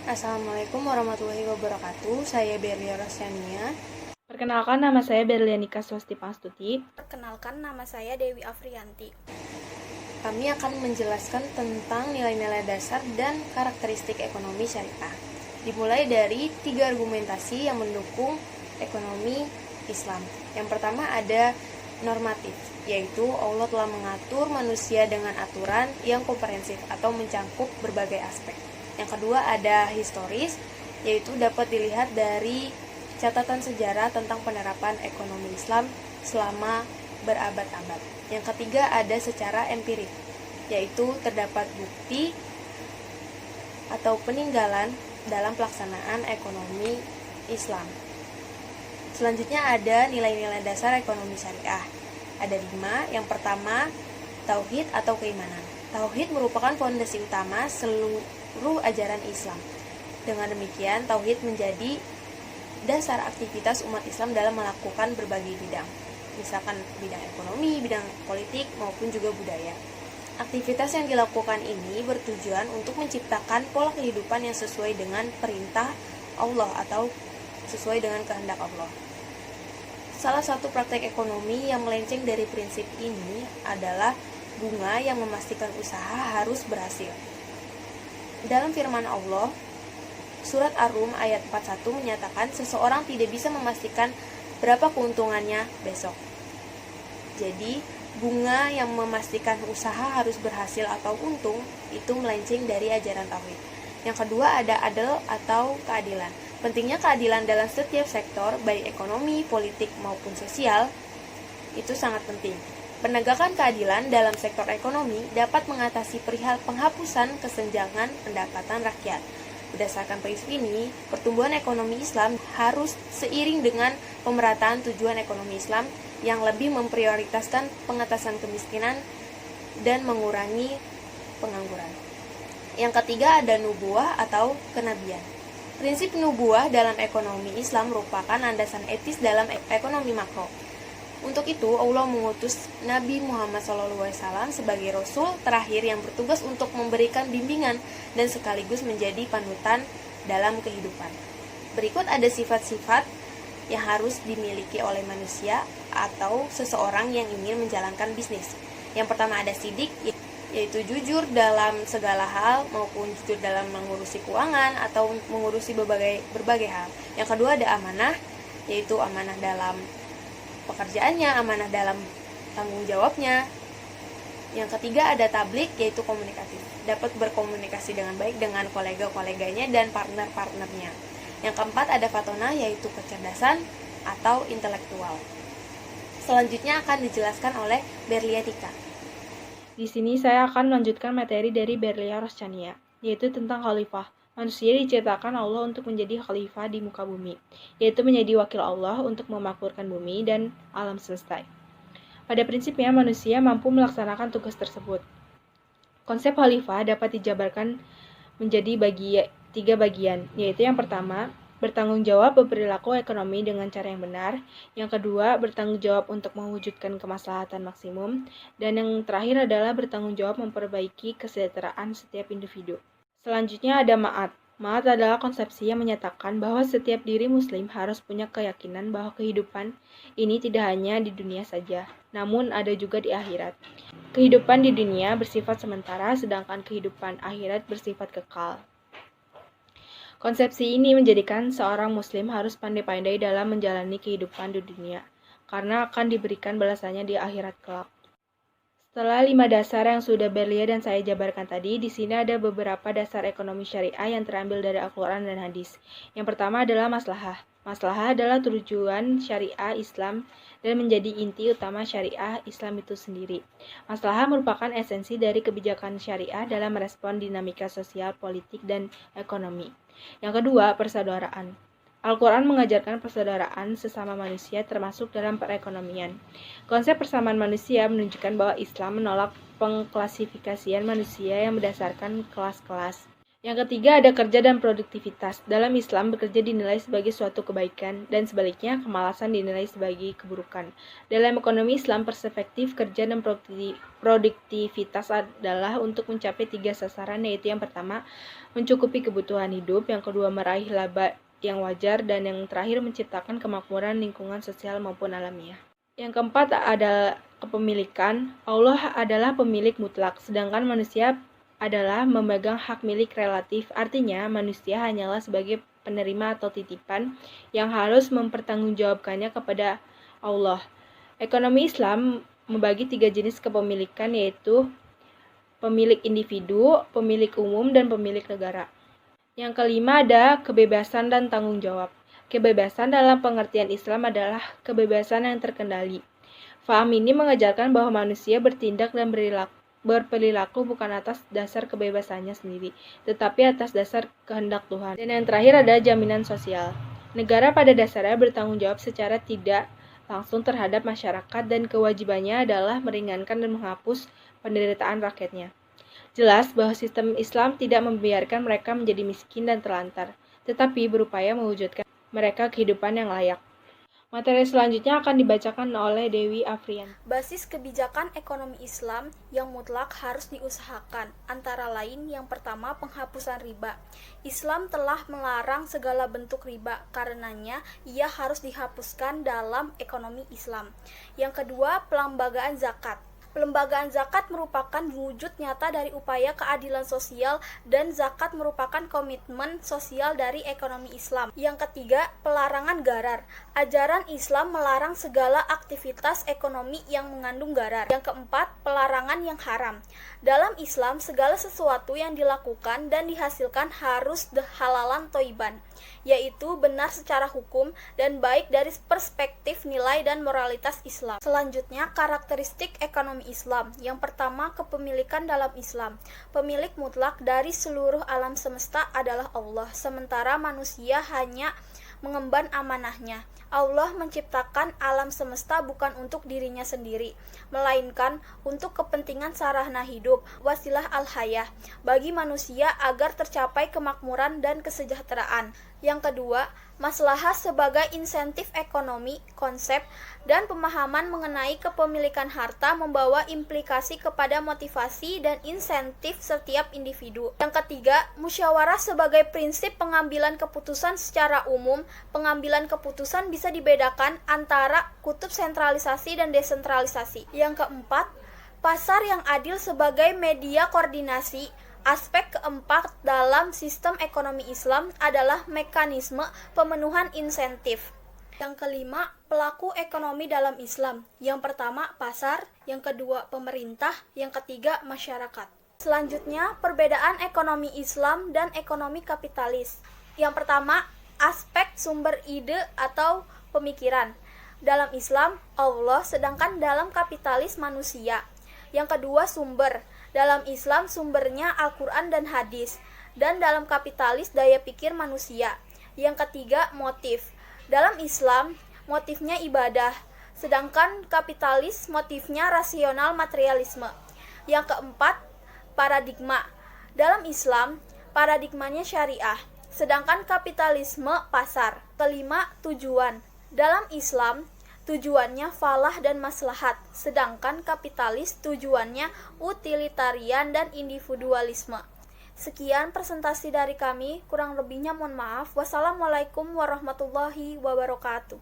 Assalamualaikum warahmatullahi wabarakatuh. Saya Berlia Rosyania. Perkenalkan, nama saya Berlianika Swasti Pangstuti. Perkenalkan, nama saya Dewi Afrianti. Kami akan menjelaskan tentang nilai-nilai dasar dan karakteristik ekonomi syariah. Dimulai dari 3 argumentasi yang mendukung ekonomi Islam. Yang pertama ada normatif, yaitu Allah telah mengatur manusia dengan aturan yang komprehensif atau mencakup berbagai aspek. Yang kedua ada historis, yaitu dapat dilihat dari catatan sejarah tentang penerapan ekonomi Islam selama berabad-abad. Yang ketiga ada secara empirik, yaitu terdapat bukti atau peninggalan dalam pelaksanaan ekonomi Islam. Selanjutnya ada nilai-nilai dasar ekonomi syariah. Ada 5. Yang pertama, tauhid atau keimanan. Tauhid merupakan fondasi utama seluruh ajaran Islam. Dengan demikian, tauhid menjadi dasar aktivitas umat Islam dalam melakukan berbagai bidang, misalkan bidang ekonomi, bidang politik, maupun juga budaya. Aktivitas yang dilakukan ini bertujuan untuk menciptakan pola kehidupan yang sesuai dengan perintah Allah atau sesuai dengan kehendak Allah. Salah satu praktek ekonomi yang melenceng dari prinsip ini adalah bunga yang memastikan usaha harus berhasil. Dalam firman Allah, Surat Ar-Rum ayat 41 menyatakan seseorang tidak bisa memastikan berapa keuntungannya besok. Jadi, bunga yang memastikan usaha harus berhasil atau untung itu melenceng dari ajaran tauhid. Yang kedua ada adil atau keadilan. Pentingnya keadilan dalam setiap sektor, baik ekonomi, politik maupun sosial, itu sangat penting. Penegakan keadilan dalam sektor ekonomi dapat mengatasi perihal penghapusan kesenjangan pendapatan rakyat. Berdasarkan prinsip ini, pertumbuhan ekonomi Islam harus seiring dengan pemerataan tujuan ekonomi Islam yang lebih memprioritaskan pengentasan kemiskinan dan mengurangi pengangguran. Yang ketiga ada nubuah atau kenabian. Prinsip nubuah dalam ekonomi Islam merupakan landasan etis dalam ekonomi makro. Untuk itu, Allah mengutus Nabi Muhammad SAW sebagai Rasul terakhir yang bertugas untuk memberikan bimbingan dan sekaligus menjadi panutan dalam kehidupan. Berikut ada sifat-sifat yang harus dimiliki oleh manusia atau seseorang yang ingin menjalankan bisnis. Yang pertama ada sidik, yaitu jujur dalam segala hal maupun jujur dalam mengurusi keuangan atau mengurusi berbagai hal. Yang kedua ada amanah, yaitu amanah dalam pekerjaannya, amanah dalam tanggung jawabnya. Yang ketiga ada tablik, yaitu komunikatif, dapat berkomunikasi dengan baik dengan kolega-koleganya dan partner-partnernya. Yang keempat ada fatona, yaitu kecerdasan atau intelektual. Selanjutnya akan dijelaskan oleh Berliatika. Di sini saya akan melanjutkan materi dari Berlia Rosyania, yaitu tentang khalifah. Manusia diciptakan Allah untuk menjadi khalifah di muka bumi, yaitu menjadi wakil Allah untuk memakmurkan bumi dan alam semesta. Pada prinsipnya, manusia mampu melaksanakan tugas tersebut. Konsep khalifah dapat dijabarkan menjadi 3 bagian, yaitu yang pertama, bertanggung jawab berperilaku ekonomi dengan cara yang benar. Yang kedua, bertanggung jawab untuk mewujudkan kemaslahatan maksimum. Dan yang terakhir adalah bertanggung jawab memperbaiki kesejahteraan setiap individu. Selanjutnya ada ma'at. Ma'at adalah konsepsi yang menyatakan bahwa setiap diri muslim harus punya keyakinan bahwa kehidupan ini tidak hanya di dunia saja, namun ada juga di akhirat. Kehidupan di dunia bersifat sementara, sedangkan kehidupan akhirat bersifat kekal. Konsepsi ini menjadikan seorang muslim harus pandai-pandai dalam menjalani kehidupan di dunia, karena akan diberikan balasannya di akhirat kelak. Setelah 5 dasar yang sudah Berlia dan saya jabarkan tadi, di sini ada beberapa dasar ekonomi syariah yang terambil dari Al-Quran dan hadis. Yang pertama adalah maslahah. Maslahah adalah tujuan syariah Islam dan menjadi inti utama syariah Islam itu sendiri. Maslahah merupakan esensi dari kebijakan syariah dalam merespon dinamika sosial, politik, dan ekonomi. Yang kedua, persaudaraan. Al-Quran mengajarkan persaudaraan sesama manusia termasuk dalam perekonomian. Konsep persamaan manusia menunjukkan bahwa Islam menolak pengklasifikasian manusia yang berdasarkan kelas-kelas. Yang ketiga ada kerja dan produktivitas. Dalam Islam, bekerja dinilai sebagai suatu kebaikan, dan sebaliknya kemalasan dinilai sebagai keburukan. Dalam ekonomi Islam, perspektif kerja dan produktivitas adalah untuk mencapai 3 sasaran, yaitu yang pertama, mencukupi kebutuhan hidup, yang kedua, meraih laba yang wajar, dan yang terakhir, menciptakan kemakmuran lingkungan sosial maupun alamiah. Yang keempat ada kepemilikan. Allah adalah pemilik mutlak, sedangkan manusia adalah memegang hak milik relatif, artinya manusia hanyalah sebagai penerima atau titipan yang harus mempertanggungjawabkannya kepada Allah. Ekonomi Islam membagi 3 jenis kepemilikan, yaitu pemilik individu, pemilik umum, dan pemilik negara. Yang kelima ada kebebasan dan tanggung jawab. Kebebasan dalam pengertian Islam adalah kebebasan yang terkendali. Faham ini mengajarkan bahwa manusia bertindak dan berperilaku bukan atas dasar kebebasannya sendiri, tetapi atas dasar kehendak Tuhan. Dan yang terakhir ada jaminan sosial. Negara pada dasarnya bertanggung jawab secara tidak langsung terhadap masyarakat, dan kewajibannya adalah meringankan dan menghapus penderitaan rakyatnya. Jelas bahwa sistem Islam tidak membiarkan mereka menjadi miskin dan terlantar, tetapi berupaya mewujudkan mereka kehidupan yang layak. Materi selanjutnya akan dibacakan oleh Dewi Afriyanti. Basis kebijakan ekonomi Islam yang mutlak harus diusahakan, antara lain yang pertama penghapusan riba. Islam telah melarang segala bentuk riba, karenanya ia harus dihapuskan dalam ekonomi Islam. Yang kedua, pelembagaan zakat. Pelembagaan zakat merupakan wujud nyata dari upaya keadilan sosial, dan zakat merupakan komitmen sosial dari ekonomi Islam. Yang ketiga, pelarangan gharar. Ajaran Islam melarang segala aktivitas ekonomi yang mengandung gharar. Yang keempat, pelarangan yang haram. Dalam Islam, segala sesuatu yang dilakukan dan dihasilkan harus halalan thayyiban, yaitu benar secara hukum dan baik dari perspektif nilai dan moralitas Islam. Selanjutnya, karakteristik ekonomi Islam. Yang pertama, kepemilikan dalam Islam. Pemilik mutlak dari seluruh alam semesta adalah Allah, sementara manusia hanya mengemban amanahnya. Allah menciptakan alam semesta bukan untuk dirinya sendiri, melainkan untuk kepentingan sarana hidup, wasilah al-hayah, bagi manusia agar tercapai kemakmuran dan kesejahteraan. Yang kedua, maslahah sebagai insentif ekonomi, konsep, dan pemahaman mengenai kepemilikan harta membawa implikasi kepada motivasi dan insentif setiap individu. Yang ketiga, musyawarah sebagai prinsip pengambilan keputusan secara umum. Pengambilan keputusan bisa dibedakan antara kutub sentralisasi dan desentralisasi. Yang keempat, pasar yang adil sebagai media koordinasi. Aspek keempat dalam sistem ekonomi Islam adalah mekanisme pemenuhan insentif. Yang kelima, pelaku ekonomi dalam Islam. Yang pertama, pasar. Yang kedua, pemerintah. Yang ketiga, masyarakat. Selanjutnya, perbedaan ekonomi Islam dan ekonomi kapitalis. Yang pertama, aspek sumber ide atau pemikiran. Dalam Islam, Allah, sedangkan dalam kapitalis manusia. Yang kedua, sumber. Dalam Islam sumbernya Al-Quran dan hadis, dan dalam kapitalis daya pikir manusia. Yang ketiga, motif. Dalam Islam motifnya ibadah, sedangkan kapitalis motifnya rasional materialisme. Yang keempat, paradigma. Dalam Islam paradigmanya syariah, sedangkan kapitalisme pasar. Kelima, tujuan. Dalam Islam tujuannya falah dan maslahat, sedangkan kapitalis tujuannya utilitarian dan individualisme. Sekian presentasi dari kami, kurang lebihnya mohon maaf. Wassalamualaikum warahmatullahi wabarakatuh.